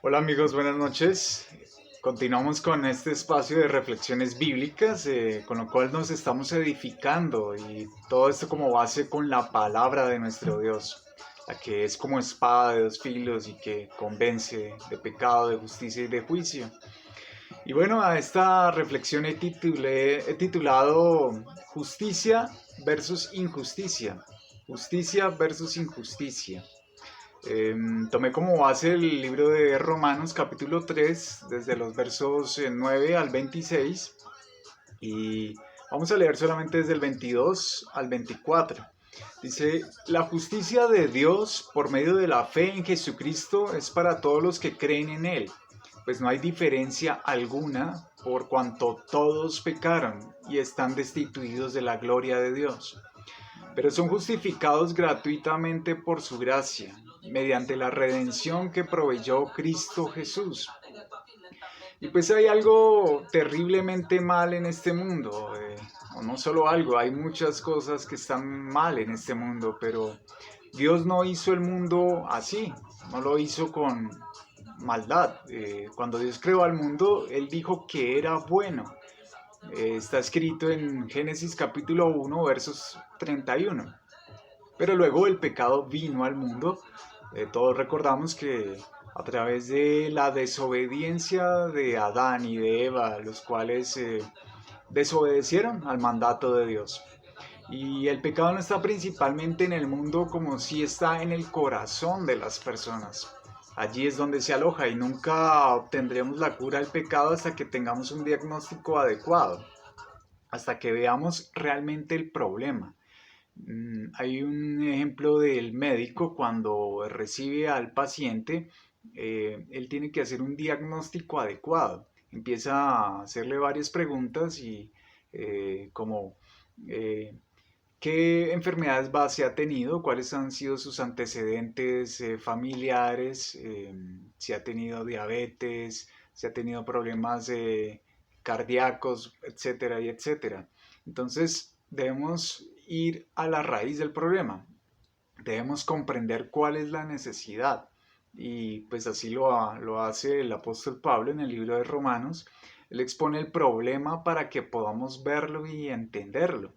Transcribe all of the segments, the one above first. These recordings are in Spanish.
Hola amigos, buenas noches. Continuamos con este espacio de reflexiones bíblicas, con lo cual nos estamos edificando y todo esto como base con la palabra de nuestro Dios, la que es como espada de dos filos y que convence de pecado, de justicia y de juicio. Y bueno, a esta reflexión he titulado Justicia versus Injusticia. Justicia versus injusticia. Tomé como base el libro de Romanos capítulo 3 desde los versos 9 al 26 y vamos a leer solamente desde el 22 al 24. Dice, la justicia de Dios por medio de la fe en Jesucristo es para todos los que creen en Él, pues no hay diferencia alguna por cuanto todos pecaron y están destituidos de la gloria de Dios, pero son justificados gratuitamente por su gracia, mediante la redención que proveyó Cristo Jesús. Y pues hay algo terriblemente mal en este mundo, o no solo algo, hay muchas cosas que están mal en este mundo, pero Dios no hizo el mundo así, no lo hizo con maldad. Cuando Dios creó al mundo, Él dijo que era bueno. Está escrito en Génesis capítulo 1, versos 31. Pero luego el pecado vino al mundo. Todos recordamos que a través de la desobediencia de Adán y de Eva, los cuales desobedecieron al mandato de Dios. Y el pecado no está principalmente en el mundo como si está en el corazón de las personas. Allí es donde se aloja y nunca obtendremos la cura del pecado hasta que tengamos un diagnóstico adecuado, hasta que veamos realmente el problema. Hay un ejemplo del médico cuando recibe al paciente, él tiene que hacer un diagnóstico adecuado. Empieza a hacerle varias preguntas y como eh, qué enfermedades base ha tenido, cuáles han sido sus antecedentes familiares, si ha tenido diabetes, si ha tenido problemas cardíacos, etcétera y etcétera. Entonces debemos ir a la raíz del problema, debemos comprender cuál es la necesidad y pues así lo hace el apóstol Pablo en el libro de Romanos. Él expone el problema para que podamos verlo y entenderlo.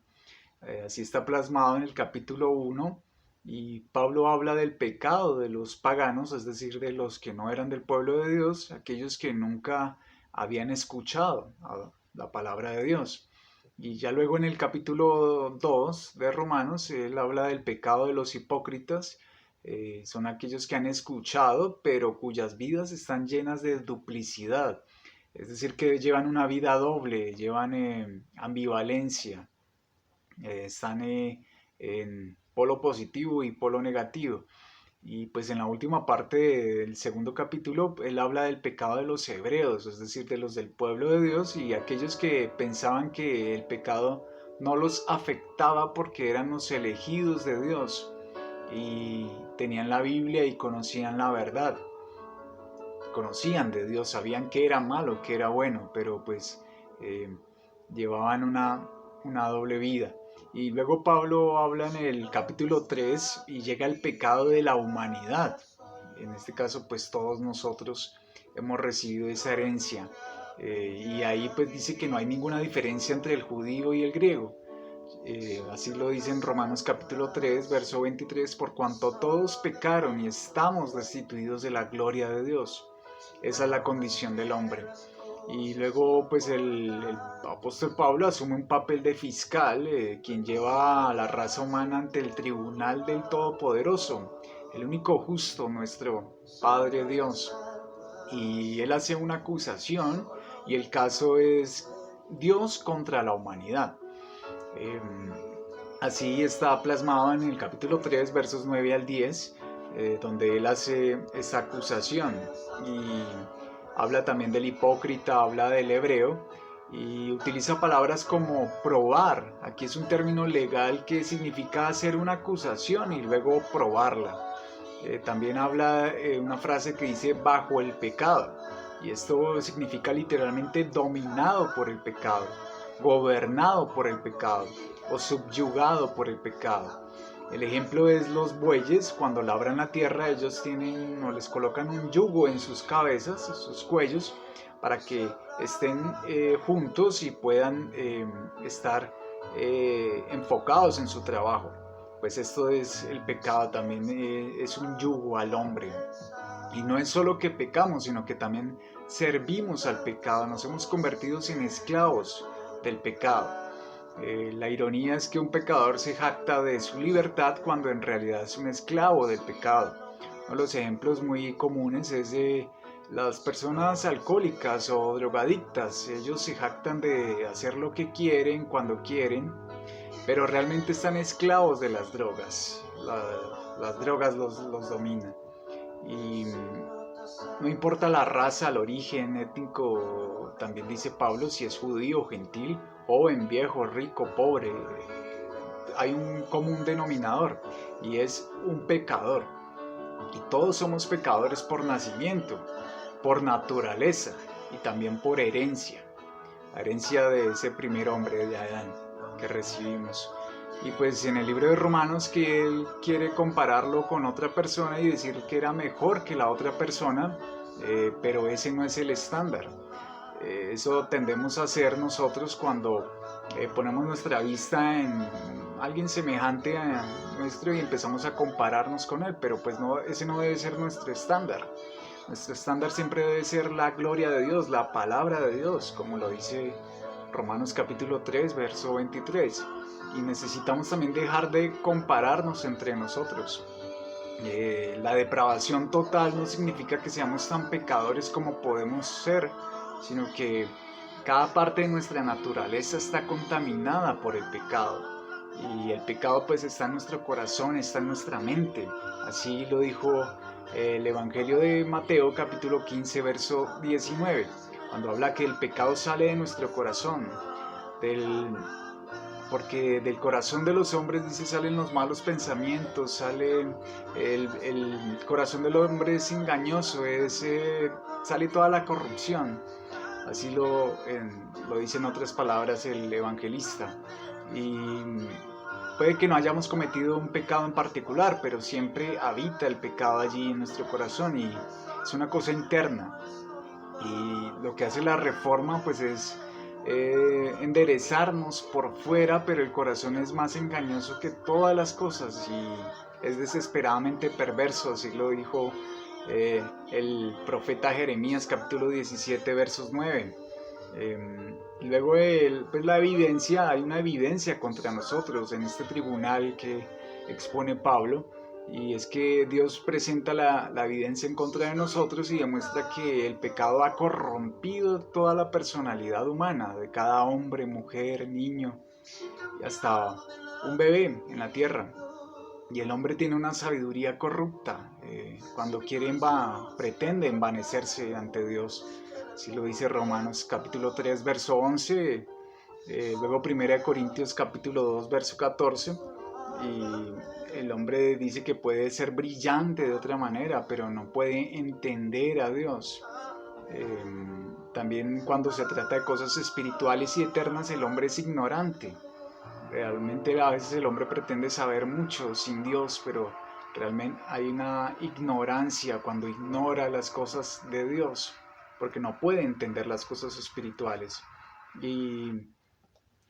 Así está plasmado en el capítulo 1 y Pablo habla del pecado de los paganos, es decir, de los que no eran del pueblo de Dios, aquellos que nunca habían escuchado la palabra de Dios. Y ya luego en el capítulo 2 de Romanos, él habla del pecado de los hipócritas. Son aquellos que han escuchado, pero cuyas vidas están llenas de duplicidad. Es decir, que llevan una vida doble, llevan ambivalencia, están en polo positivo y polo negativo. Y pues en la última parte del segundo capítulo, él habla del pecado de los hebreos, es decir, de los del pueblo de Dios y aquellos que pensaban que el pecado no los afectaba porque eran los elegidos de Dios y tenían la Biblia y conocían la verdad, conocían de Dios, sabían que era malo, que era bueno, pero pues eh, llevaban una doble vida. Y luego Pablo habla en el capítulo 3 y llega el pecado de la humanidad. En este caso, pues todos nosotros hemos recibido esa herencia. Y ahí pues dice que no hay ninguna diferencia entre el judío y el griego. Así lo dice en Romanos capítulo 3, verso 23, por cuanto todos pecaron y estamos destituidos de la gloria de Dios. Esa es la condición del hombre. Y luego pues el apóstol Pablo asume un papel de fiscal, quien lleva a la raza humana ante el tribunal del Todopoderoso, el único justo, nuestro Padre Dios. Y él hace una acusación y el caso es Dios contra la humanidad. Eh, Así está plasmado en el capítulo 3, versos 9 al 10, donde él hace esa acusación y habla también del hipócrita, habla del hebreo y utiliza palabras como probar. Aquí es un término legal que significa hacer una acusación y luego probarla. También habla una frase que dice bajo el pecado y esto significa literalmente dominado por el pecado, gobernado por el pecado o subyugado por el pecado. El ejemplo es los bueyes. Cuando labran la tierra, ellos tienen o les colocan un yugo en sus cabezas, en sus cuellos, para que estén juntos y puedan estar enfocados en su trabajo. Pues esto es el pecado, también es un yugo al hombre. Y no es solo que pecamos, sino que también servimos al pecado, nos hemos convertido en esclavos del pecado. La ironía es que un pecador se jacta de su libertad cuando en realidad es un esclavo del pecado. Uno de los ejemplos muy comunes es de las personas alcohólicas o drogadictas. Ellos se jactan de hacer lo que quieren cuando quieren, pero realmente están esclavos de las drogas. Las drogas los dominan. Y no importa la raza, el origen étnico, también dice Pablo, si es judío, gentil, joven, viejo, rico, pobre, hay un común denominador y es un pecador. Y todos somos pecadores por nacimiento, por naturaleza y también por herencia. La herencia de ese primer hombre de Adán que recibimos. Y pues en el libro de Romanos que él quiere compararlo con otra persona y decir que era mejor que la otra persona, pero ese no es el estándar. Eso tendemos a hacer nosotros cuando ponemos nuestra vista en alguien semejante a nuestro y empezamos a compararnos con él, pero pues no, ese no debe ser nuestro estándar. Nuestro estándar siempre debe ser la gloria de Dios, la palabra de Dios, como lo dice Romanos capítulo 3, verso 23. Y necesitamos también dejar de compararnos entre nosotros. La depravación total no significa que seamos tan pecadores como podemos ser, sino que cada parte de nuestra naturaleza está contaminada por el pecado. Y el pecado pues está en nuestro corazón, está en nuestra mente. Así lo dijo el Evangelio de Mateo capítulo 15 verso 19, cuando habla que el pecado sale de nuestro corazón, porque del corazón de los hombres, dice, salen los malos pensamientos, el corazón del hombre es engañoso, sale toda la corrupción. Así lo dice en otras palabras el evangelista. Y puede que no hayamos cometido un pecado en particular, pero siempre habita el pecado allí en nuestro corazón y es una cosa interna. Y lo que hace la reforma pues es enderezarnos por fuera, pero el corazón es más engañoso que todas las cosas y es desesperadamente perverso, así lo dijo el profeta Jeremías capítulo 17 versos 9. Luego pues la evidencia, hay una evidencia contra nosotros en este tribunal que expone Pablo, y es que Dios presenta la evidencia en contra de nosotros y demuestra que el pecado ha corrompido toda la personalidad humana de cada hombre, mujer, niño y hasta un bebé en la tierra. Y el hombre tiene una sabiduría corrupta. Cuando pretende envanecerse ante Dios. Así lo dice Romanos capítulo 3, verso 11. Luego 1 Corintios capítulo 2, verso 14. Y el hombre dice que puede ser brillante de otra manera, pero no puede entender a Dios. También cuando se trata de cosas espirituales y eternas, el hombre es ignorante. Realmente a veces el hombre pretende saber mucho sin Dios, pero realmente hay una ignorancia cuando ignora las cosas de Dios, porque no puede entender las cosas espirituales. Y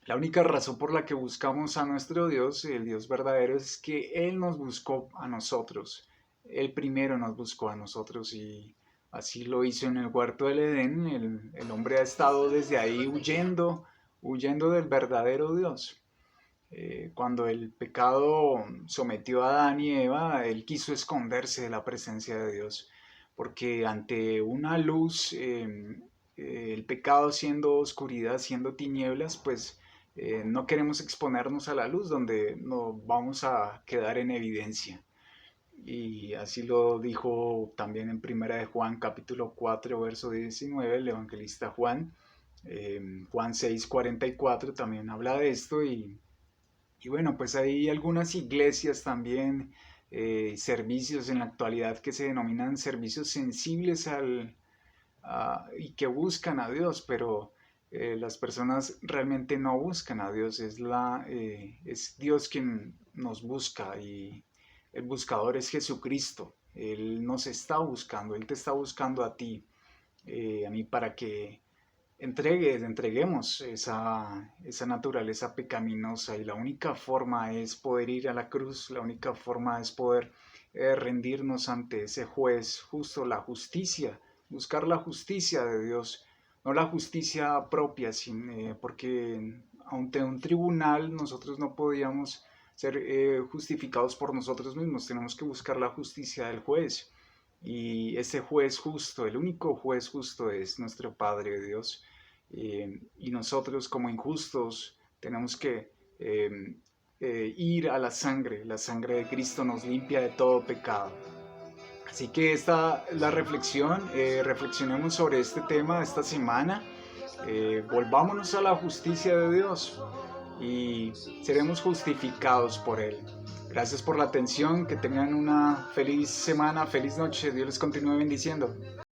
la única razón por la que buscamos a nuestro Dios, el Dios verdadero, es que Él nos buscó a nosotros. Él primero nos buscó a nosotros y así lo hizo en el huerto del Edén. El hombre ha estado desde ahí huyendo del verdadero Dios. Cuando el pecado sometió a Adán y Eva, él quiso esconderse de la presencia de Dios, porque ante una luz, el pecado siendo oscuridad, siendo tinieblas, pues no queremos exponernos a la luz donde nos vamos a quedar en evidencia. Y así lo dijo también en Primera de Juan capítulo 4 verso 19 el evangelista Juan. Juan 6:44 también habla de esto y bueno, pues hay algunas iglesias también, servicios en la actualidad que se denominan servicios sensibles y que buscan a Dios, pero las personas realmente no buscan a Dios, es Dios quien nos busca y el buscador es Jesucristo. Él nos está buscando, Él te está buscando a ti, a mí, para que entreguemos esa naturaleza pecaminosa, y la única forma es poder ir a la cruz, la única forma es poder rendirnos ante ese juez justo, la justicia, buscar la justicia de Dios, no la justicia propia, porque ante un tribunal nosotros no podíamos ser justificados por nosotros mismos, tenemos que buscar la justicia del juez. Y ese juez justo, el único juez justo es nuestro Padre Dios. Y nosotros como injustos tenemos que ir a la sangre de Cristo nos limpia de todo pecado. Así que esta es la reflexión, reflexionemos sobre este tema esta semana, volvámonos a la justicia de Dios y seremos justificados por Él. Gracias por la atención, que tengan una feliz semana, feliz noche, Dios les continúe bendiciendo.